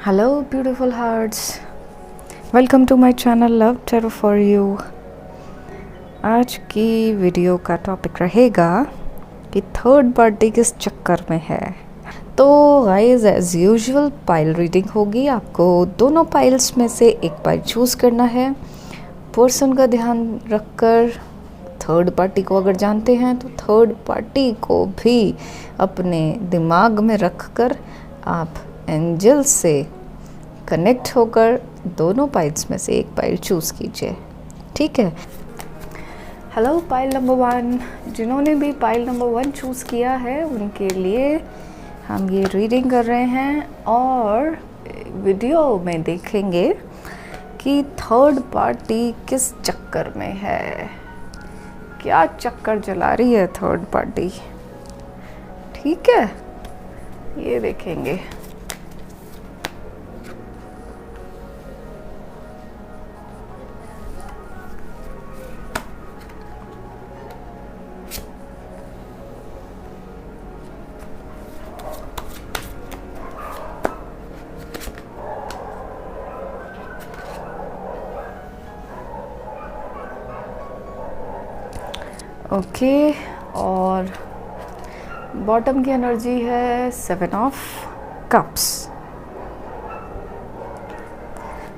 Hello beautiful hearts, welcome to my channel love tarot for you. आज की video का topic रहेगा कि थर्ड पार्टी किस चक्कर में है। तो guys as usual pile reading होगी। आपको दोनों पाइल्स में से एक पाइल चूज़ करना है। पर्सन का ध्यान रखकर थर्ड पार्टी को अगर जानते हैं तो थर्ड पार्टी को भी अपने दिमाग में रखकर आप एंजल से कनेक्ट होकर दोनों पाइल्स में से एक पाइल चूज़ कीजिए, ठीक है। हेलो पाइल नंबर 1, जिन्होंने भी पाइल नंबर 1 चूज़ किया है उनके लिए हम ये रीडिंग कर रहे हैं और वीडियो में देखेंगे कि थर्ड पार्टी किस चक्कर में है, क्या चक्कर चला रही है थर्ड पार्टी, ठीक है, ये देखेंगे। ओके, और बॉटम की एनर्जी है 7 ऑफ कप्स।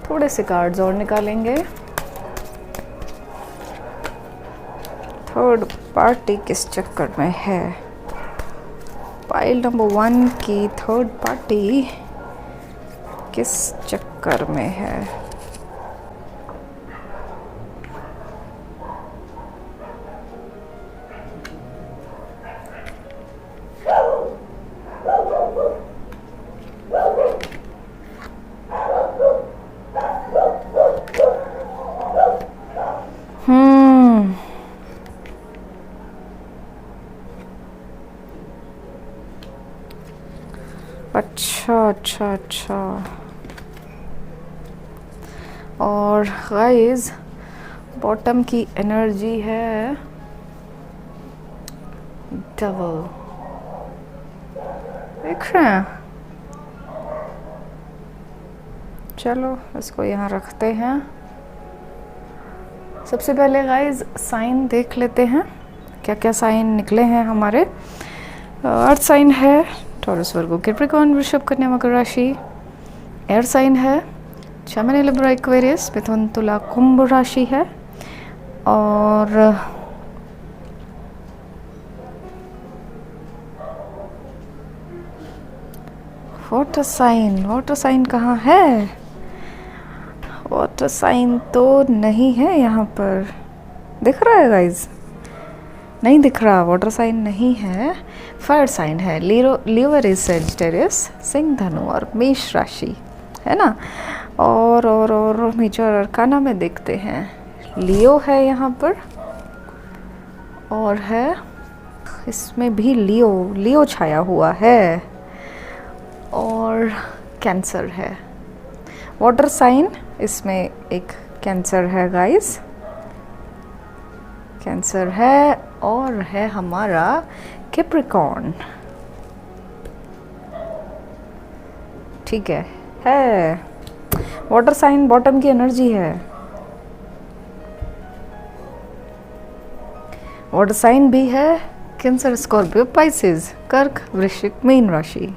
थोड़े से कार्ड्स और निकालेंगे। थर्ड पार्टी किस चक्कर में है, पाइल नंबर 1 की थर्ड पार्टी किस चक्कर में है। अच्छा। और गाइस बॉटम की एनर्जी है डबल, देख रहे हैं। चलो इसको यहाँ रखते हैं। सबसे पहले गाइस साइन देख लेते हैं, क्या क्या साइन निकले हैं हमारे। अर्थ साइन है टॉरस, वर्गो, कैप्रिकॉर्न, वृषभ, कन्या, मकर राशि। एयर साइन है जेमिनी, लिब्रा, एक्वेरियस, मिथुन, तुला, कुंभ राशि है। और वाटर साइन कहाँ है? वाटर साइन तो नहीं है यहाँ पर, दिख रहा है गाइज? नहीं दिख रहा, वाटर साइन नहीं है। फायर साइन है लियो, एरीज, सैजिटेरियस, सिंह, धनु और मेष राशि है ना। और मेजर अरकाना में देखते हैं लियो है यहाँ पर, और है इसमें भी लियो छाया हुआ है, और कैंसर है। वाटर साइन इसमें एक कैंसर है गाइस, कैंसर है, और है हमारा कैप्रिकॉर्न, ठीक है। वाटर साइन बॉटम की एनर्जी है। वाटर साइन भी है कैंसर, स्कॉर्पियो, पाइसेस, कर्क, वृश्चिक, मीन राशि।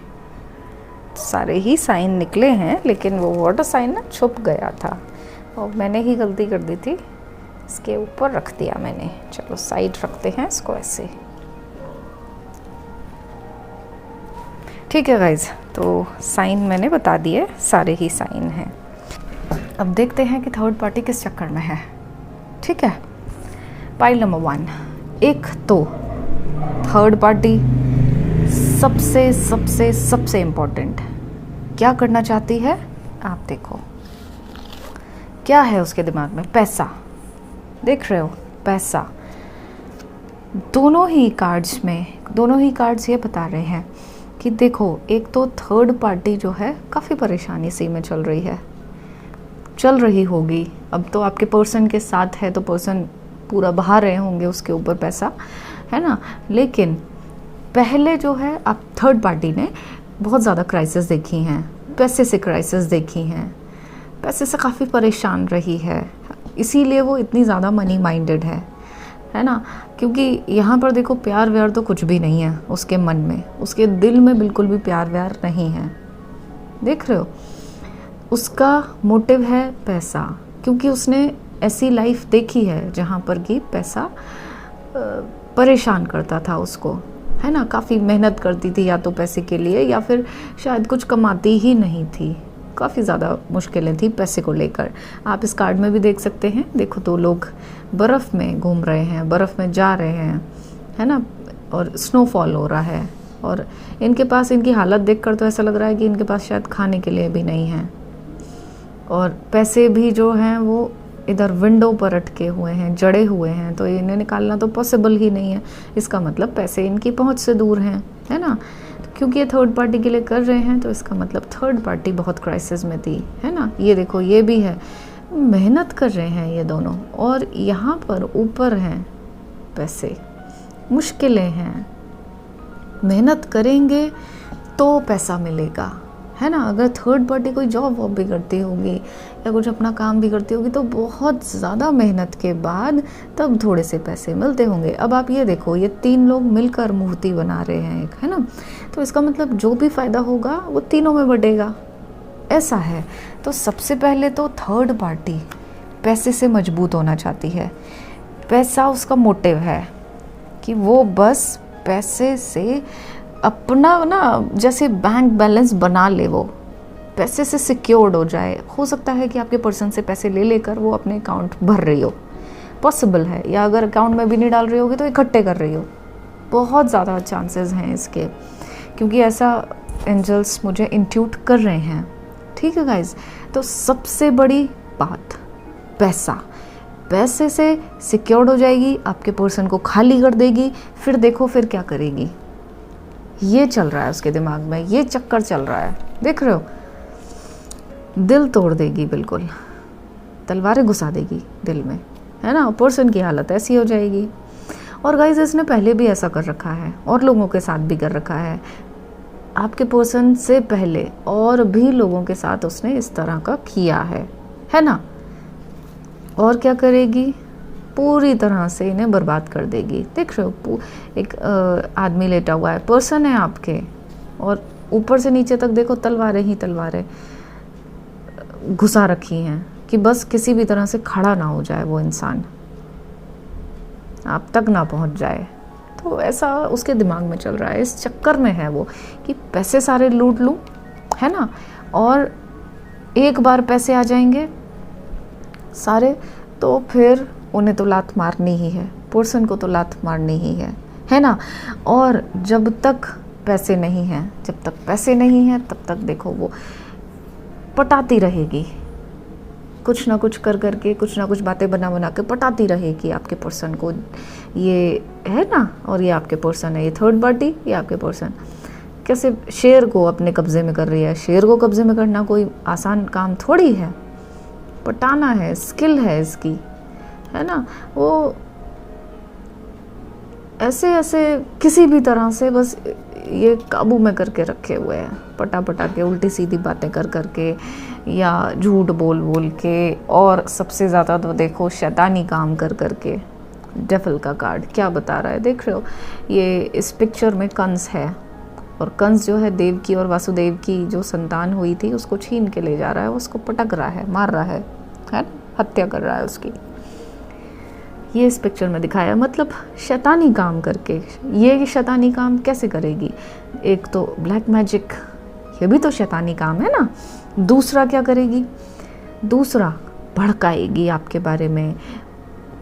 सारे ही साइन निकले हैं, लेकिन वो वाटर साइन ना छुप गया था और मैंने ही गलती कर दी थी, इसके ऊपर रख दिया मैंने। चलो साइड रखते हैं इसको ऐसे, ठीक है गाइज। तो साइन मैंने बता दिए, सारे ही साइन हैं। अब देखते हैं कि थर्ड पार्टी किस चक्कर में है, ठीक है। पाइल नंबर 1, एक तो थर्ड पार्टी सबसे इम्पोर्टेंट क्या करना चाहती है, आप देखो क्या है उसके दिमाग में। पैसा, देख रहे हो, पैसा। दोनों ही कार्ड्स ये बता रहे हैं कि देखो, एक तो थर्ड पार्टी जो है काफ़ी परेशानी सी में चल रही होगी। अब तो आपके पर्सन के साथ है तो पर्सन पूरा बहा रहे होंगे उसके ऊपर पैसा, है ना। लेकिन पहले जो है आप थर्ड पार्टी ने बहुत ज़्यादा क्राइसिस देखी हैं, पैसे से क्राइसिस देखी हैं, पैसे से काफ़ी परेशान रही है, इसीलिए वो इतनी ज़्यादा मनी माइंडेड है ना। क्योंकि यहाँ पर देखो प्यार व्यार तो कुछ भी नहीं है उसके मन में, उसके दिल में बिल्कुल भी प्यार व्यार नहीं है। देख रहे हो, उसका मोटिव है पैसा, क्योंकि उसने ऐसी लाइफ देखी है जहाँ पर कि पैसा परेशान करता था उसको, है ना। काफ़ी मेहनत करती थी या तो पैसे के लिए, या फिर शायद कुछ कमाती ही नहीं थी। काफ़ी ज़्यादा मुश्किलें थी पैसे को लेकर। आप इस कार्ड में भी देख सकते हैं, देखो 2 लोग बर्फ़ में घूम रहे हैं, बर्फ़ में जा रहे हैं, है ना, और स्नोफॉल हो रहा है, और इनके पास, इनकी हालत देखकर तो ऐसा लग रहा है कि इनके पास शायद खाने के लिए भी नहीं है, और पैसे भी जो हैं वो इधर विंडो पर अटके हुए हैं, जड़े हुए हैं, तो इन्हें निकालना तो पॉसिबल ही नहीं है। इसका मतलब पैसे इनकी पहुंच से दूर हैं, है ना। क्योंकि ये थर्ड पार्टी के लिए कर रहे हैं, तो इसका मतलब थर्ड पार्टी बहुत क्राइसिस में थी, है ना। ये देखो, ये भी है, मेहनत कर रहे हैं ये दोनों, और यहाँ पर ऊपर हैं पैसे, मुश्किलें हैं, मेहनत करेंगे तो पैसा मिलेगा, है ना। अगर थर्ड पार्टी कोई जॉब वॉब भी करती होगी या कुछ अपना काम भी करती होगी, तो बहुत ज़्यादा मेहनत के बाद तब थोड़े से पैसे मिलते होंगे। अब आप ये देखो, ये 3 लोग मिलकर मूर्ति बना रहे हैं एक, है ना, तो इसका मतलब जो भी फ़ायदा होगा वो तीनों में बटेगा, ऐसा है। तो सबसे पहले तो थर्ड पार्टी पैसे से मजबूत होना चाहती है। पैसा उसका मोटिव है कि वो बस पैसे से अपना ना जैसे बैंक बैलेंस बना ले, वो पैसे से सिक्योर्ड हो जाए। हो सकता है कि आपके पर्सन से पैसे ले लेकर वो अपने अकाउंट भर रही हो, पॉसिबल है, या अगर अकाउंट में भी नहीं डाल रही होगी तो इकट्ठे कर रही हो। बहुत ज़्यादा चांसेस हैं इसके, क्योंकि ऐसा एंजल्स मुझे इंट्यूट कर रहे हैं। ठीक है गाइज, तो सबसे बड़ी बात पैसा, पैसे से सिक्योर्ड हो जाएगी, आपके पर्सन को खाली कर देगी, फिर देखो फिर क्या करेगी। ये चल रहा है उसके दिमाग में, ये चक्कर चल रहा है, देख रहे हो। दिल तोड़ देगी, बिल्कुल तलवारें घुसा देगी दिल में, है ना। पर्सन की हालत ऐसी हो जाएगी। और गाइस, इसने पहले भी ऐसा कर रखा है, और लोगों के साथ भी कर रखा है। आपके पर्सन से पहले और भी लोगों के साथ उसने इस तरह का किया है ना। और क्या करेगी, पूरी तरह से इन्हें बर्बाद कर देगी। देख रहे हो, एक आदमी लेटा हुआ है, पर्सन है आपके, और ऊपर से नीचे तक देखो तलवारें ही तलवारें घुसा रखी हैं कि बस किसी भी तरह से खड़ा ना हो जाए वो इंसान, आप तक ना पहुंच जाए। तो ऐसा उसके दिमाग में चल रहा है, इस चक्कर में है वो कि पैसे सारे लूट लूं, है ना। और एक बार पैसे आ जाएंगे सारे, तो फिर उन्हें तो लात मारनी ही है, पर्सन को तो लात मारनी ही है ना। और जब तक पैसे नहीं हैं, जब तक पैसे नहीं हैं, तब तक देखो वो पटाती रहेगी, कुछ ना कुछ कर करके, कुछ ना कुछ बातें बना बना के पटाती रहेगी आपके पर्सन को। ये है ना, और ये आपके पर्सन है, ये थर्ड पार्टी, ये आपके पर्सन। कैसे शेर को अपने कब्जे में कर रही है। शेर को कब्जे में करना कोई आसान काम थोड़ी है, पटाना है, स्किल है इसकी, है ना। वो ऐसे ऐसे किसी भी तरह से बस ये काबू में करके रखे हुए हैं, पटा पटा के, उल्टी सीधी बातें कर करके, या झूठ बोल बोल के, और सबसे ज़्यादा तो देखो शैतानी काम कर करके। डेविल का कार्ड क्या बता रहा है, देख रहे हो। ये इस पिक्चर में कंस है, और कंस जो है देव की और वासुदेव की जो संतान हुई थी उसको छीन के ले जा रहा है, उसको पटक रहा है, मार रहा है ना, हत्या कर रहा है उसकी। ये इस पिक्चर में दिखाया, मतलब शैतानी काम करके। ये शैतानी काम कैसे करेगी, एक तो ब्लैक मैजिक, ये भी तो शैतानी काम है ना। दूसरा क्या करेगी, दूसरा भड़काएगी आपके बारे में,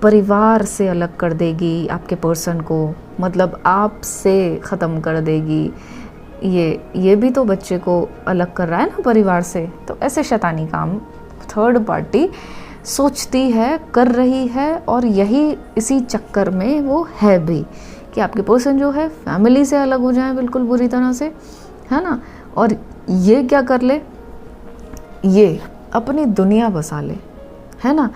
परिवार से अलग कर देगी आपके पर्सन को, मतलब आपसे ख़त्म कर देगी। ये भी तो बच्चे को अलग कर रहा है ना परिवार से। तो ऐसे शैतानी काम थर्ड पार्टी सोचती है, कर रही है, और यही इसी चक्कर में वो है भी कि आपके पर्सन जो है फैमिली से अलग हो जाए बिल्कुल बुरी तरह से, है ना। और ये क्या कर ले, ये अपनी दुनिया बसा ले, है ना।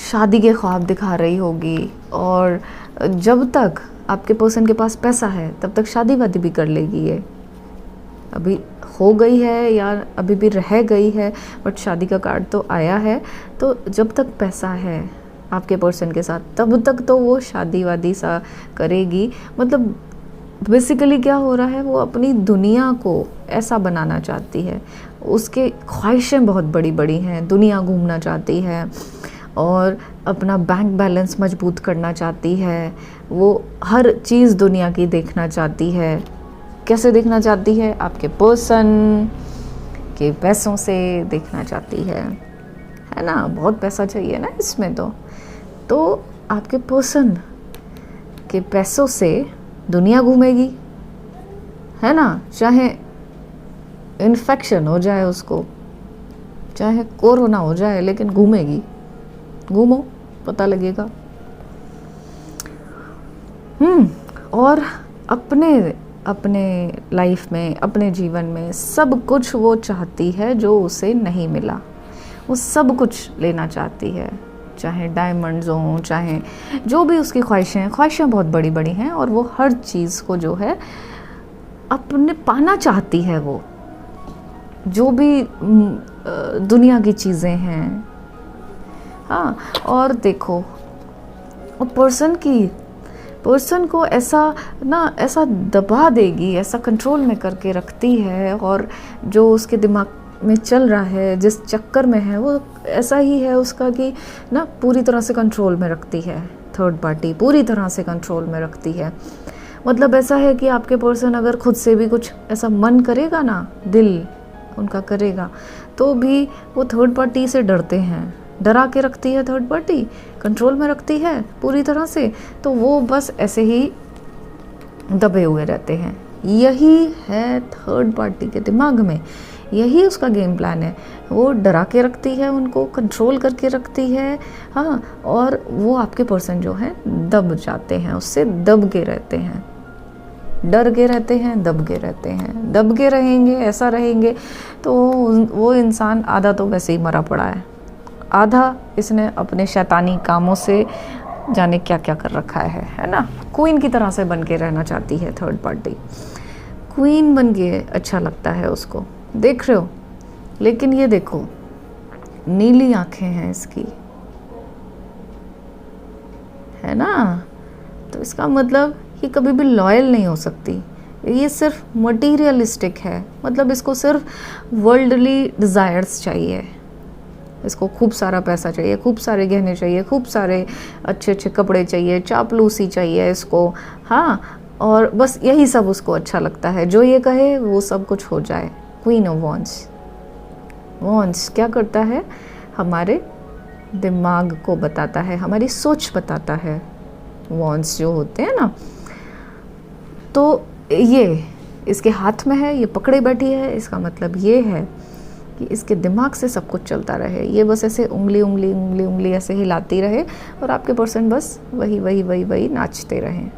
शादी के ख्वाब दिखा रही होगी, और जब तक आपके पर्सन के पास पैसा है तब तक शादी वादी भी कर लेगी ये। अभी हो गई है या अभी भी रह गई है, बट शादी का कार्ड तो आया है। तो जब तक पैसा है आपके पर्सन के साथ, तब तक तो वो शादी वादी सा करेगी। मतलब बेसिकली क्या हो रहा है, वो अपनी दुनिया को ऐसा बनाना चाहती है। उसके ख्वाहिशें बहुत बड़ी बड़ी हैं, दुनिया घूमना चाहती है और अपना बैंक बैलेंस मजबूत करना चाहती है। वो हर चीज़ दुनिया की देखना चाहती है। कैसे देखना चाहती है? आपके पर्सन के पैसों से देखना चाहती है ना। बहुत पैसा चाहिए ना इसमें तो आपके पर्सन के पैसों से दुनिया घूमेगी, है ना। चाहे इन्फेक्शन हो जाए उसको, चाहे कोरोना हो जाए, लेकिन घूमेगी। घूमो, पता लगेगा। और अपने लाइफ में, अपने जीवन में सब कुछ वो चाहती है जो उसे नहीं मिला। वो सब कुछ लेना चाहती है, चाहे डायमंड्स हों, चाहे जो भी उसकी ख्वाहिशें बहुत बड़ी बड़ी हैं। और वो हर चीज़ को जो है अपने पाना चाहती है। वो जो भी दुनिया की चीज़ें हैं, हाँ। और देखो, पर्सन को ऐसा दबा देगी, ऐसा कंट्रोल में करके रखती है। और जो उसके दिमाग में चल रहा है, जिस चक्कर में है, वो ऐसा ही है उसका कि ना पूरी तरह से कंट्रोल में रखती है। थर्ड पार्टी पूरी तरह से कंट्रोल में रखती है। मतलब ऐसा है कि आपके पर्सन अगर खुद से भी कुछ ऐसा मन करेगा ना, दिल उनका करेगा, तो भी वो थर्ड पार्टी से डरते हैं। डरा के रखती है थर्ड पार्टी, कंट्रोल में रखती है पूरी तरह से। तो वो बस ऐसे ही दबे हुए रहते हैं। यही है थर्ड पार्टी के दिमाग में, यही उसका गेम प्लान है। वो डरा के रखती है, उनको कंट्रोल करके रखती है, हाँ। और वो आपके पर्सन जो हैं दब जाते हैं, उससे दब के रहते हैं, डर के रहते हैं, दब के रहते हैं। दब के रहेंगे, ऐसा रहेंगे तो वो इंसान आधा तो वैसे ही मरा पड़ा है, आधा इसने अपने शैतानी कामों से जाने क्या क्या कर रखा है ना। क्वीन की तरह से बन के रहना चाहती है थर्ड पार्टी। क्वीन बन के अच्छा लगता है उसको, देख रहे हो। लेकिन ये देखो, नीली आंखें हैं इसकी, है ना। तो इसका मतलब ये कभी भी लॉयल नहीं हो सकती। ये सिर्फ मटीरियलिस्टिक है। मतलब इसको सिर्फ वर्ल्डली डिज़ायर्स चाहिए। इसको खूब सारा पैसा चाहिए, खूब सारे गहने चाहिए, खूब सारे अच्छे अच्छे कपड़े चाहिए, चापलूसी चाहिए इसको, हाँ। और बस यही सब उसको अच्छा लगता है। जो ये कहे वो सब कुछ हो जाए। क्वीन ऑफ वॉन्ड्स क्या करता है? हमारे दिमाग को बताता है, हमारी सोच बताता है। वॉन्ड्स जो होते हैं ना, तो ये इसके हाथ में है, ये पकड़े बैठी है। इसका मतलब ये है कि इसके दिमाग से सब कुछ चलता रहे। ये बस ऐसे उंगली ऐसे हिलाती रहे और आपके पर्सन बस वही नाचते रहें,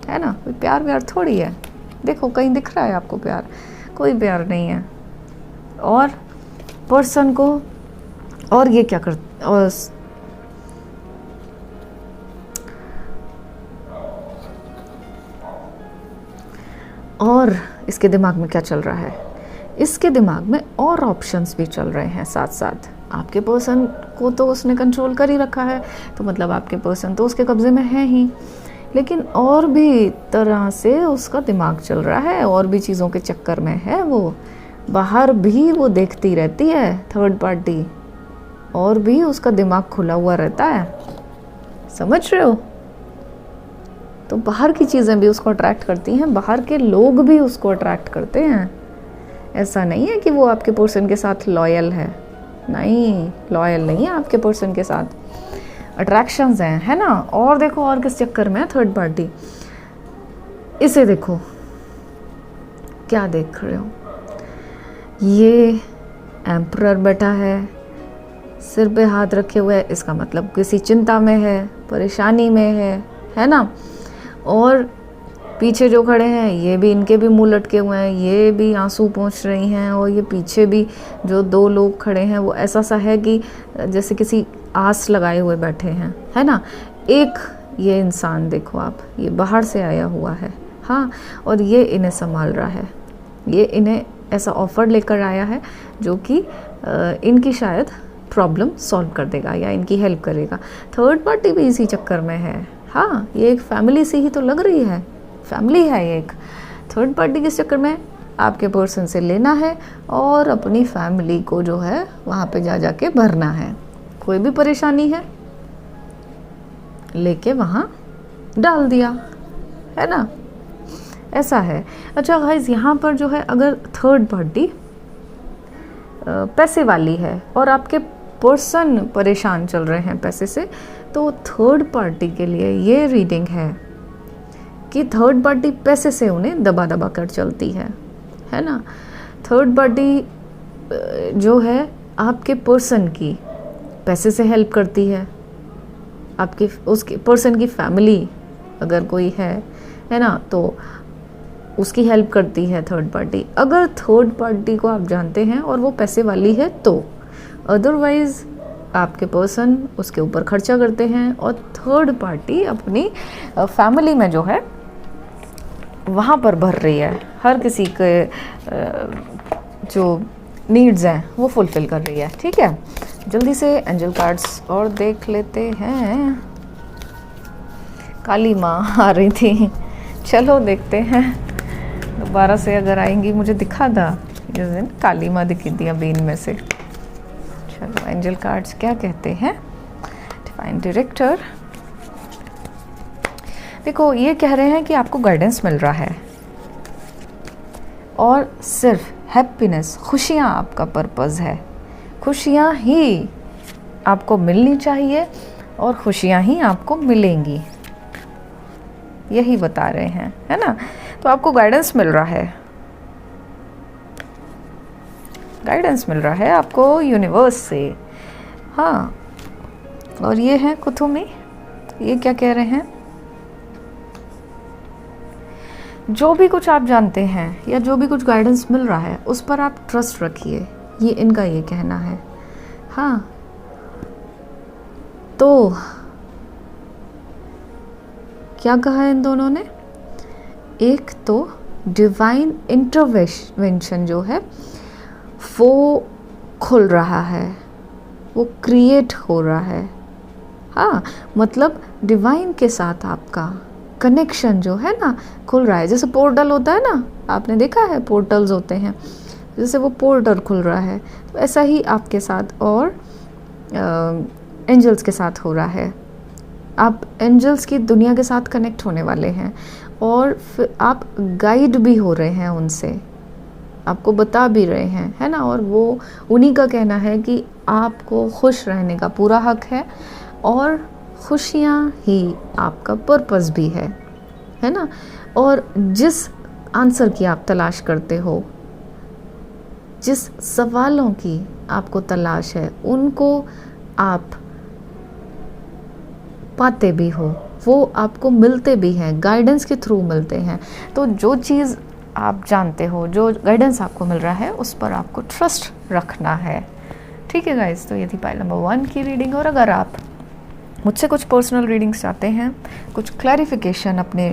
है ना। कोई प्यार थोड़ी है। देखो, कहीं दिख रहा है आपको प्यार? कोई प्यार नहीं है। और पर्सन को, और ये क्या कर, और इसके दिमाग में क्या चल रहा है? इसके दिमाग में और ऑप्शंस भी चल रहे हैं साथ साथ। आपके पर्सन को तो उसने कंट्रोल कर ही रखा है, तो मतलब आपके पर्सन तो उसके कब्जे में है ही। लेकिन और भी तरह से उसका दिमाग चल रहा है, और भी चीज़ों के चक्कर में है वो। बाहर भी वो देखती रहती है थर्ड पार्टी, और भी उसका दिमाग खुला हुआ रहता है। समझ रहे हो? तो बाहर की चीज़ें भी उसको अट्रैक्ट करती हैं, बाहर के लोग भी उसको अट्रैक्ट करते हैं। ऐसा नहीं है कि वो आपके पर्सन के साथ लॉयल है, नहीं, लॉयल नहीं है आपके पर्सन के साथ। अट्रैक्शंस हैं, है ना। और देखो, और किस चक्कर में है थर्ड पार्टी। इसे देखो, क्या देख रहे हो? ये एम्परर बैठा है, सिर पे हाथ रखे हुए है। इसका मतलब किसी चिंता में है, परेशानी में है ना। और पीछे जो खड़े हैं, ये भी, इनके भी मुंह लटके हुए हैं, ये भी आंसू पोंछ रही हैं। और ये पीछे भी जो दो लोग खड़े हैं, वो ऐसा सा है कि जैसे किसी आस लगाए हुए बैठे हैं, है ना। एक ये इंसान देखो आप, ये बाहर से आया हुआ है, हाँ। और ये इन्हें संभाल रहा है, ये इन्हें ऐसा ऑफ़र लेकर आया है जो कि इनकी शायद प्रॉब्लम सॉल्व कर देगा या इनकी हेल्प करेगा। थर्ड पार्टी भी इसी चक्कर में है। हाँ, ये एक फैमिली से ही तो लग रही है, फैमिली है ये एक। थर्ड पार्टी किस चक्कर में? आपके पर्सन से लेना है और अपनी फैमिली को जो है वहाँ पे जा के भरना है। कोई भी परेशानी है लेके वहाँ डाल दिया, है ना, ऐसा है। अच्छा गाइस, यहाँ पर जो है अगर थर्ड पार्टी पैसे वाली है और आपके पर्सन परेशान चल रहे हैं पैसे से, तो थर्ड पार्टी के लिए ये रीडिंग है कि थर्ड पार्टी पैसे से उन्हें दबा दबा कर चलती है ना। थर्ड पार्टी जो है आपके पर्सन की पैसे से हेल्प करती है, आपके उसके पर्सन की फैमिली अगर कोई है ना, तो उसकी हेल्प करती है थर्ड पार्टी। अगर थर्ड पार्टी को आप जानते हैं और वो पैसे वाली है तो, अदरवाइज आपके पर्सन उसके ऊपर खर्चा करते हैं और थर्ड पार्टी अपनी फैमिली में जो है वहाँ पर भर रही है, हर किसी के जो नीड्स हैं वो फुलफ़िल कर रही है। ठीक है, जल्दी से एंजल कार्ड्स और देख लेते हैं। काली माँ आ रही थी, चलो देखते हैं दोबारा से अगर आएंगी। मुझे दिखा था जिस दिन काली माँ दिखी थी अभी इनमें से। चलो एंजल कार्ड्स क्या कहते हैं। डिवाइन डायरेक्टर, देखो ये कह रहे हैं कि आपको गाइडेंस मिल रहा है और सिर्फ हैप्पीनेस, खुशियाँ आपका पर्पज़ है। खुशियाँ ही आपको मिलनी चाहिए और खुशियाँ ही आपको मिलेंगी, यही बता रहे हैं, है ना। तो आपको गाइडेंस मिल रहा है, गाइडेंस मिल रहा है आपको यूनिवर्स से। हाँ, और ये है कुथुमी, ये क्या कह रहे हैं, जो भी कुछ आप जानते हैं या जो भी कुछ गाइडेंस मिल रहा है उस पर आप ट्रस्ट रखिए, ये इनका ये कहना है। हाँ, तो क्या कहा है इन दोनों ने, एक तो डिवाइन इंटरवेंशन जो है वो खुल रहा है, वो क्रिएट हो रहा है। हाँ, मतलब डिवाइन के साथ आपका कनेक्शन जो है ना खुल रहा है। जैसे पोर्टल होता है ना, आपने देखा है पोर्टल्स होते हैं, जैसे वो पोर्टल खुल रहा है, तो ऐसा ही आपके साथ और एंजल्स के साथ हो रहा है। आप एंजल्स की दुनिया के साथ कनेक्ट होने वाले हैं और फिर आप गाइड भी हो रहे हैं उनसे, आपको बता भी रहे हैं, है ना। और वो उन्हीं का कहना है कि आपको खुश रहने का पूरा हक है और खुशियाँ ही आपका पर्पस भी है ना। और जिस आंसर की आप तलाश करते हो, जिस सवालों की आपको तलाश है, उनको आप पाते भी हो, वो आपको मिलते भी हैं, गाइडेंस के थ्रू मिलते हैं। तो जो चीज़ आप जानते हो, जो गाइडेंस आपको मिल रहा है, उस पर आपको ट्रस्ट रखना है। ठीक है गाइस, तो ये थी पाइल नंबर 1 की रीडिंग। और अगर आप मुझसे कुछ पर्सनल रीडिंग्स चाहते हैं, कुछ क्लैरिफिकेशन अपने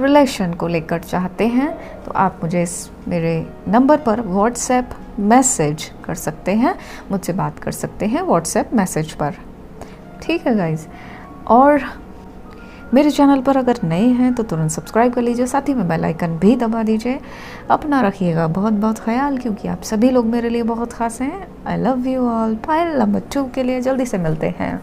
रिलेशन को लेकर चाहते हैं, तो आप मुझे इस मेरे नंबर पर व्हाट्सएप मैसेज कर सकते हैं, मुझसे बात कर सकते हैं व्हाट्सएप मैसेज पर। ठीक है गाइस, और मेरे चैनल पर अगर नए हैं तो तुरंत सब्सक्राइब कर लीजिए, साथ ही में बेल आइकन भी दबा दीजिए। अपना रखिएगा बहुत बहुत ख्याल, क्योंकि आप सभी लोग मेरे लिए बहुत खास हैं। I love you all. Pile number 2 के लिए जल्दी से मिलते हैं।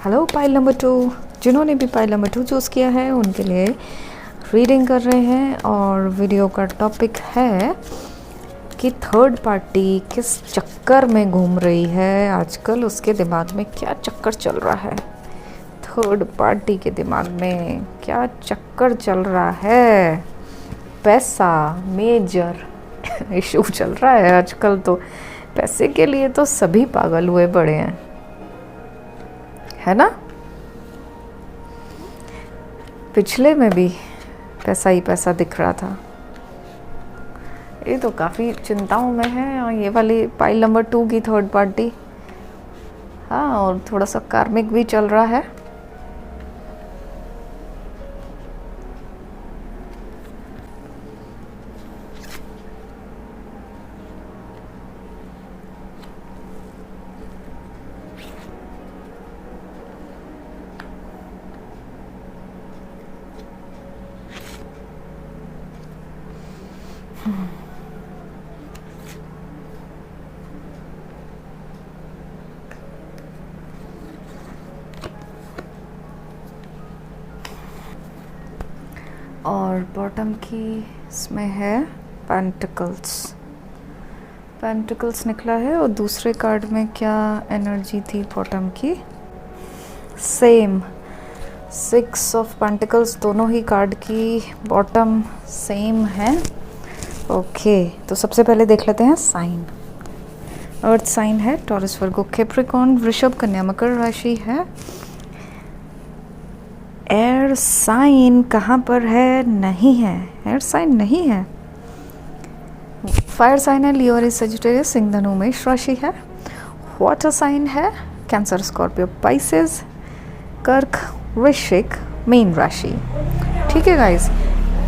हेलो पाइल नंबर 2, जिन्होंने भी पाइल नंबर 2 चूज़ किया है उनके लिए रीडिंग कर रहे हैं। और वीडियो का टॉपिक है कि थर्ड पार्टी किस चक्कर में घूम रही है आजकल, उसके दिमाग में क्या चक्कर चल रहा है। थर्ड पार्टी के दिमाग में क्या चक्कर चल रहा है। पैसा मेजर इशू चल रहा है आजकल, तो पैसे के लिए तो सभी पागल हुए पड़े हैं, है ना। पिछले में भी पैसा ही पैसा दिख रहा था। ये तो काफ़ी चिंताओं में है। और ये वाली पाइल नंबर 2 की थर्ड पार्टी, हाँ, और थोड़ा सा कार्मिक भी चल रहा है। और बॉटम की इसमें है पेंटिकल्स। पेंटिकल्स निकला है। और दूसरे कार्ड में क्या एनर्जी थी बॉटम की? Same 6 of pentacles. दोनों ही कार्ड की बॉटम सेम है। ओके, तो सबसे पहले देख लेते हैं साइन। अर्थ साइन है टॉरस, वर्गो, कैप्रिकॉर्न, वृषभ, कन्या, मकर राशि है। एयर साइन कहाँ पर है? नहीं है, एयर साइन नहीं है। फायर साइन है लियो, एरीज, सजिटेरियस, सिंह, धनु, मेष राशि है। वाटर साइन है कैंसर, स्कॉर्पियो, पाइसेस, कर्क, वृश्चिक, मीन राशि। ठीक है गाइस,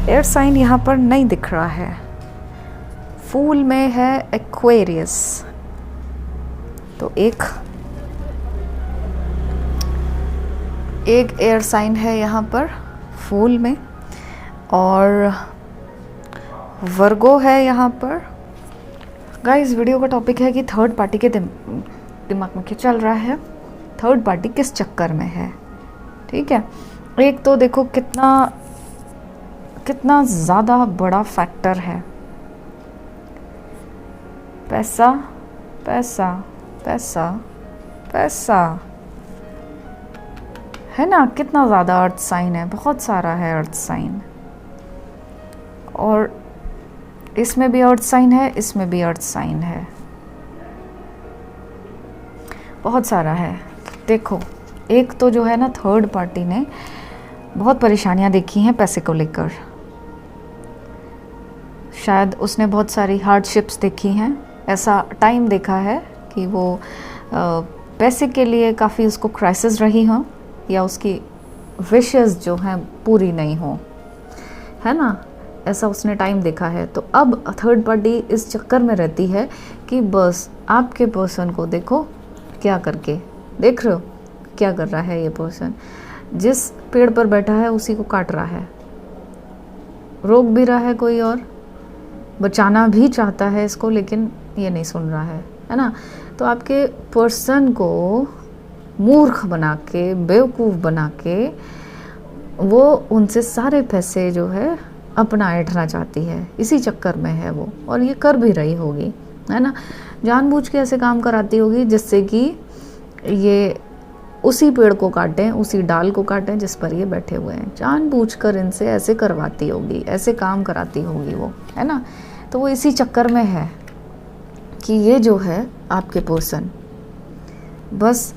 एयर साइन यहाँ पर नहीं दिख रहा है। फूल में है एक्वेरियस, तो एक एयर साइन है यहाँ पर फूल में। और वर्गो है यहाँ पर। गाइस, वीडियो का टॉपिक है कि थर्ड पार्टी के दिमाग में क्या चल रहा है, थर्ड पार्टी किस चक्कर में है। ठीक है, एक तो देखो कितना ज़्यादा बड़ा फैक्टर है। पैसा पैसा पैसा पैसा, है ना? कितना ज़्यादा अर्थ साइन है, बहुत सारा है अर्थ साइन। और इसमें भी अर्थ साइन है, इसमें भी अर्थ साइन है, बहुत सारा है। देखो, एक तो जो है ना, थर्ड पार्टी ने बहुत परेशानियां देखी हैं पैसे को लेकर। शायद उसने बहुत सारी हार्डशिप्स देखी हैं, ऐसा टाइम देखा है कि वो पैसे के लिए काफ़ी उसको क्राइसिस रही हो, या उसकी विशेस जो हैं पूरी नहीं हो, है ना? ऐसा उसने टाइम देखा है। तो अब थर्ड पार्टी इस चक्कर में रहती है कि बस आपके पर्सन को देखो क्या करके, देख रहे हो क्या कर रहा है ये पर्सन। जिस पेड़ पर बैठा है उसी को काट रहा है, रोक भी रहा है कोई और, बचाना भी चाहता है इसको, लेकिन ये नहीं सुन रहा है ना? तो आपके पर्सन को मूर्ख बना के, बेवकूफ़ बना के वो उनसे सारे पैसे जो है अपना ऐंठना चाहती है। इसी चक्कर में है वो, और ये कर भी रही होगी, है ना? जानबूझ के ऐसे काम कराती होगी जिससे कि ये उसी पेड़ को काटें, उसी डाल को काटें जिस पर ये बैठे हुए हैं। जानबूझकर इनसे ऐसे करवाती होगी, ऐसे काम कराती होगी वो, है ना? तो वो इसी चक्कर में है कि ये जो है आपके पर्सन, बस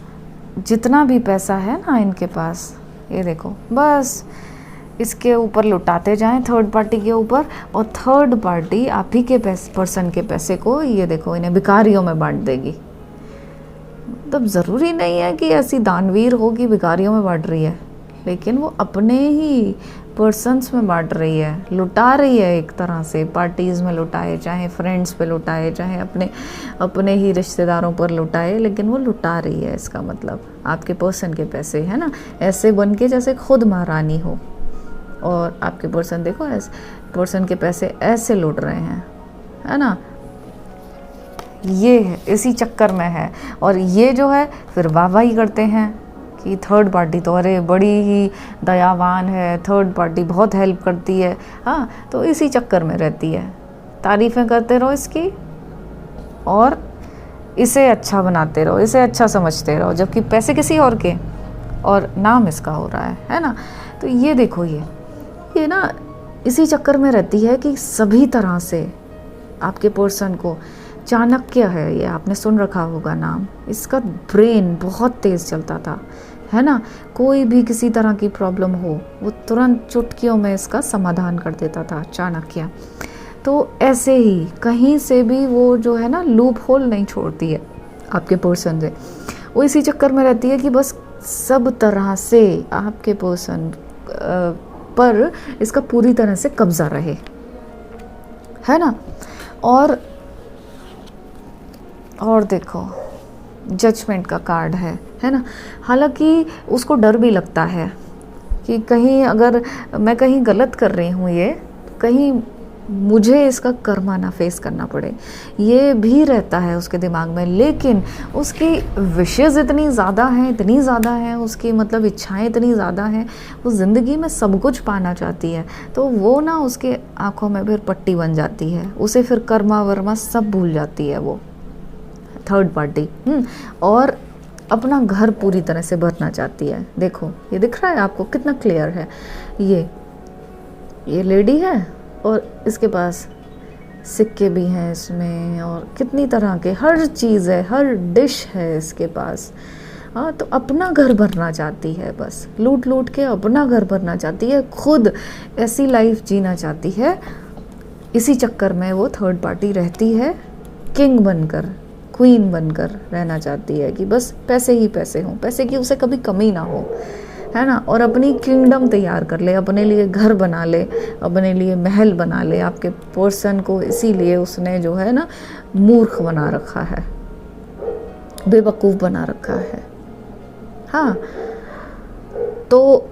जितना भी पैसा है ना इनके पास, ये देखो, बस इसके ऊपर लुटाते जाएं, थर्ड पार्टी के ऊपर। और थर्ड पार्टी आप ही के पर्सन के पैसे को, ये देखो, इन्हें भिखारियों में बांट देगी। मतलब ज़रूरी नहीं है कि ऐसी दानवीर हो कि भिखारियों में बांट रही है, लेकिन वो अपने ही पर्सन्स में बांट रही है, लुटा रही है एक तरह से। पार्टीज़ में लुटाए, चाहे फ्रेंड्स पे लुटाए, चाहे अपने ही रिश्तेदारों पर लुटाए, लेकिन वो लुटा रही है। इसका मतलब आपके पर्सन के पैसे, है ना? ऐसे बन के जैसे खुद महारानी हो, और आपके पर्सन देखो ऐसे पर्सन के पैसे ऐसे लूट रहे हैं, है ना? ये है, इसी चक्कर में है। और ये जो है फिर वाहवाही करते हैं कि थर्ड पार्टी तो अरे बड़ी ही दयावान है, थर्ड पार्टी बहुत हेल्प करती है। हाँ, तो इसी चक्कर में रहती है। तारीफ़ें करते रहो इसकी, और इसे अच्छा बनाते रहो, इसे अच्छा समझते रहो, जबकि पैसे किसी और के और नाम इसका हो रहा है ना? तो ये देखो, ये ना इसी चक्कर में रहती है कि सभी तरह से आपके पर्सन को, चाणक्य है ये, आपने सुन रखा होगा नाम, इसका ब्रेन बहुत तेज़ चलता था, है ना? कोई भी किसी तरह की प्रॉब्लम हो वो तुरंत चुटकियों में इसका समाधान कर देता था, चाणक्य। तो ऐसे ही कहीं से भी वो जो है ना लूप होल नहीं छोड़ती है आपके पर्सन से। वो इसी चक्कर में रहती है कि बस सब तरह से आपके पर्सन पर इसका पूरी तरह से कब्जा रहे, है ना? और देखो, जजमेंट का कार्ड है ना? हालांकि उसको डर भी लगता है कि कहीं अगर मैं कहीं गलत कर रही हूँ, ये कहीं मुझे इसका कर्मा ना फेस करना पड़े, ये भी रहता है उसके दिमाग में। लेकिन उसकी विशेज़ इतनी ज़्यादा हैं, उसकी मतलब इच्छाएं इतनी ज़्यादा हैं, वो ज़िंदगी में सब कुछ पाना चाहती है। तो वो ना उसके आँखों में फिर पट्टी बन जाती है, उसे फिर कर्मा वर्मा सब भूल जाती है वो थर्ड पार्टी। और अपना घर पूरी तरह से भरना चाहती है। देखो ये दिख रहा है आपको कितना क्लियर है। ये लेडी है और इसके पास सिक्के भी हैं इसमें, और कितनी तरह के हर चीज़ है, हर डिश है इसके पास। हाँ, तो अपना घर भरना चाहती है, बस लूट लूट के अपना घर भरना चाहती है, खुद ऐसी लाइफ जीना चाहती है। इसी चक्कर में वो थर्ड पार्टी रहती है, किंग बनकर, क्वीन बनकर रहना चाहती है कि बस पैसे ही पैसे हों, पैसे की उसे कभी कमी ना हो, है ना। और अपनी किंगडम तैयार कर ले, अपने लिए घर बना ले, अपने लिए महल बना ले। आपके पर्सन को इसीलिए उसने जो है ना मूर्ख बना रखा है, बेवकूफ़ बना रखा है। हाँ, तो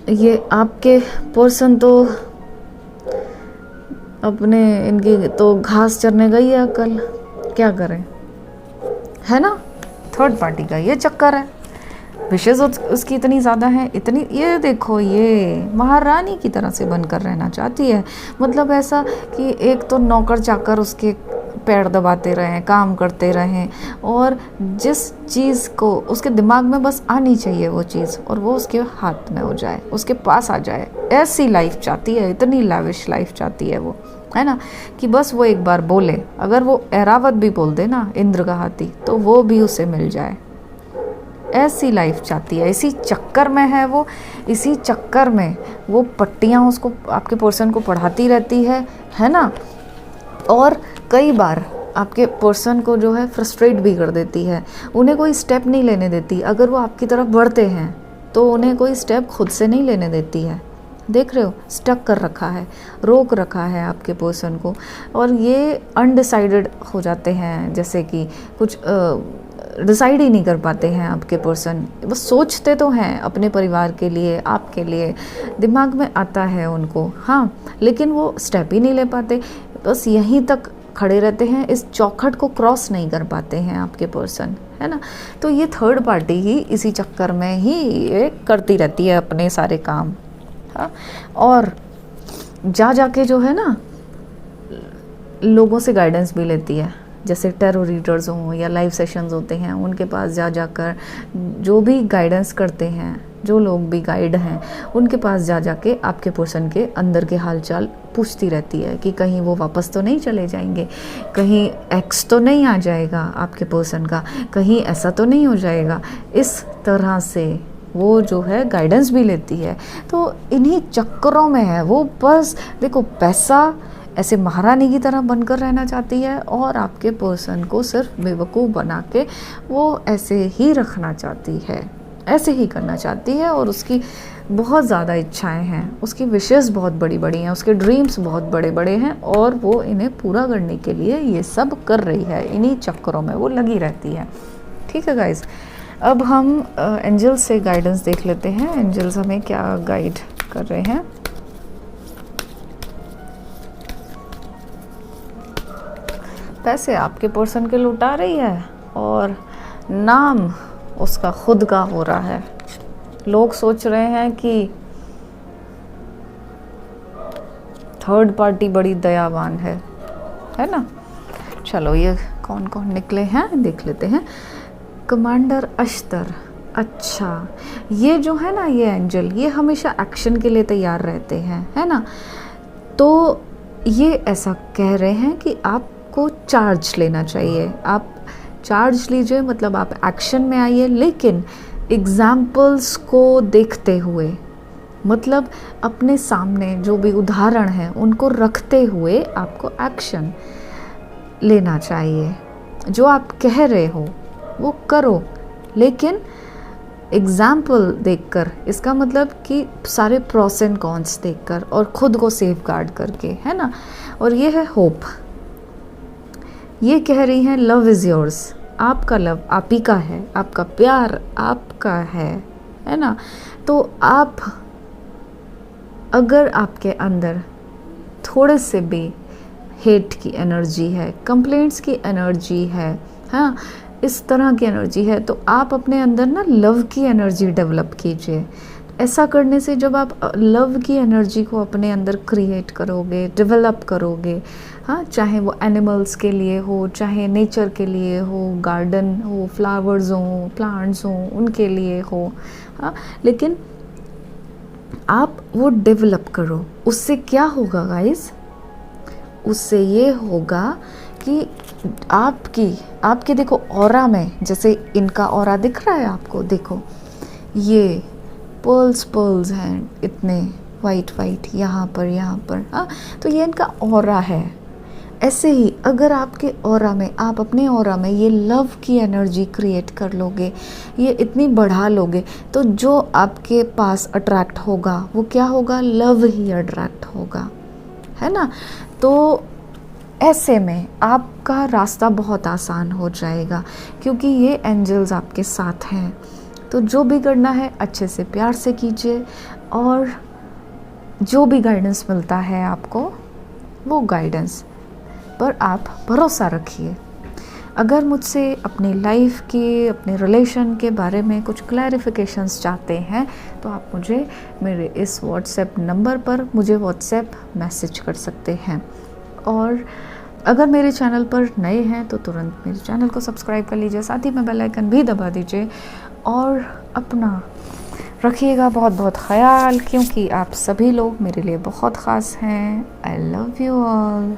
ये आपके पर्सन तो अपने इनकी तो घास चरने गई है अकल, क्या करें, है ना। थर्ड पार्टी का ये चक्कर है, विशेष उसकी इतनी ज़्यादा है, इतनी, ये देखो ये महारानी की तरह से बनकर रहना चाहती है। मतलब ऐसा कि एक तो नौकर चाकर उसके पैर दबाते रहें, काम करते रहें, और जिस चीज़ को उसके दिमाग में बस आनी चाहिए वो चीज़, और वो उसके हाथ में हो जाए, उसके पास आ जाए, ऐसी लाइफ चाहती है, इतनी लाविश लाइफ चाहती है वो, है ना। कि बस वो एक बार बोले, अगर वो ऐरावत भी बोल दे ना, इंद्र का हाथी, तो वो भी उसे मिल जाए, ऐसी लाइफ चाहती है। इसी चक्कर में है वो, इसी चक्कर में वो पट्टियाँ उसको, आपके पर्सन को पढ़ाती रहती है ना। और कई बार आपके पर्सन को जो है फ्रस्ट्रेट भी कर देती है, उन्हें कोई स्टेप नहीं लेने देती। अगर वो आपकी तरफ बढ़ते हैं तो उन्हें कोई स्टेप खुद से नहीं लेने देती है। देख रहे हो, स्टक कर रखा है, रोक रखा है आपके पर्सन को। और ये अनडिसाइडेड हो जाते हैं, जैसे कि कुछ डिसाइड ही नहीं कर पाते हैं आपके पर्सन। बस सोचते तो हैं अपने परिवार के लिए, आपके लिए, दिमाग में आता है उनको, हाँ, लेकिन वो स्टेप ही नहीं ले पाते। बस यहीं तक खड़े रहते हैं, इस चौखट को क्रॉस नहीं कर पाते हैं आपके पर्सन, है ना। तो ये थर्ड पार्टी ही इसी चक्कर में ही ये करती रहती है अपने सारे काम, हाँ। और जाके जो है ना लोगों से गाइडेंस भी लेती है, जैसे टैरो रीडर्स हों या लाइव सेशंस होते हैं, उनके पास जाकर जो भी गाइडेंस करते हैं, जो लोग भी गाइड हैं, उनके पास जाके आपके पर्सन के अंदर के हालचाल पूछती रहती है कि कहीं वो वापस तो नहीं चले जाएंगे, कहीं एक्स तो नहीं आ जाएगा आपके पर्सन का, कहीं ऐसा तो नहीं हो जाएगा। इस तरह से वो जो है गाइडेंस भी लेती है। तो इन्हीं चक्करों में है वो, बस देखो पैसा ऐसे महारानी की तरह बनकर रहना चाहती है, और आपके पर्सन को सिर्फ बेवकूफ़ बना के वो ऐसे ही रखना चाहती है, ऐसे ही करना चाहती है। और उसकी बहुत ज़्यादा इच्छाएं हैं, उसकी विशेज़ बहुत बड़ी बड़ी हैं, उसके ड्रीम्स बहुत बड़े बड़े हैं, और वो इन्हें पूरा करने के लिए ये सब कर रही है, इन्हीं चक्करों में वो लगी रहती है। ठीक है गाइज, अब हम एंजल्स से गाइडेंस देख लेते हैं, एंजल्स हमें क्या गाइड कर रहे हैं। पैसे आपके पर्सन के लुटा रही है, और नाम उसका खुद का हो रहा है। लोग सोच रहे हैं कि थर्ड पार्टी बड़ी दयावान है ना। चलो ये कौन कौन निकले हैं देख लेते हैं। कमांडर अश्तर, अच्छा, ये जो है ना ये एंजल, ये हमेशा एक्शन के लिए तैयार रहते हैं, है ना। तो ये ऐसा कह रहे हैं कि आपको चार्ज लेना चाहिए, आप चार्ज लीजिए, मतलब आप एक्शन में आइए, लेकिन एग्जाम्पल्स को देखते हुए, मतलब अपने सामने जो भी उदाहरण हैं उनको रखते हुए आपको एक्शन लेना चाहिए। जो आप कह रहे हो वो करो, लेकिन एग्जाम्पल देखकर, इसका मतलब कि सारे प्रोस एंड कॉन्स देखकर, और ख़ुद को सेफ गार्ड करके, है ना। और ये है होप, ये कह रही हैं लव इज़ योर्स, आपका लव आप ही का है, आपका प्यार आपका है ना। तो आप, अगर आपके अंदर थोड़े से भी हेट की एनर्जी है, कंप्लेंट्स की एनर्जी है, हाँ, इस तरह की एनर्जी है, तो आप अपने अंदर ना लव की एनर्जी डेवलप कीजिए। ऐसा करने से जब आप लव की एनर्जी को अपने अंदर क्रिएट करोगे, डेवलप करोगे, हाँ, चाहे वो एनिमल्स के लिए हो, चाहे नेचर के लिए हो, गार्डन हो, फ्लावर्स हो, प्लांट्स हो, उनके लिए हो, हाँ, लेकिन आप वो डेवलप करो। उससे क्या होगा गाइस? उससे ये होगा कि आपके देखो ऑरा में, जैसे इनका ऑरा दिख रहा है आपको, देखो ये पर्ल्स हैं इतने वाइट यहाँ पर, हाँ, तो ये इनका ऑरा है। ऐसे ही अगर आपके ऑरा में, आप अपने ऑरा में ये लव की एनर्जी क्रिएट कर लोगे, ये इतनी बढ़ा लोगे, तो जो आपके पास अट्रैक्ट होगा वो क्या होगा? लव ही अट्रैक्ट होगा, है ना। तो ऐसे में आपका रास्ता बहुत आसान हो जाएगा, क्योंकि ये एंजल्स आपके साथ हैं। तो जो भी करना है अच्छे से प्यार से कीजिए, और जो भी गाइडेंस मिलता है आपको, वो गाइडेंस पर आप भरोसा रखिए। अगर मुझसे अपनी लाइफ की, अपने रिलेशन के बारे में कुछ क्लैरिफिकेशंस चाहते हैं, तो आप मुझे मेरे इस व्हाट्सएप नंबर पर मुझे व्हाट्सएप मैसेज कर सकते हैं। और अगर मेरे चैनल पर नए हैं तो तुरंत मेरे चैनल को सब्सक्राइब कर लीजिए, साथ ही में बेल आइकन भी दबा दीजिए, और अपना रखिएगा बहुत बहुत ख्याल, क्योंकि आप सभी लोग मेरे लिए बहुत ख़ास हैं। I love you all.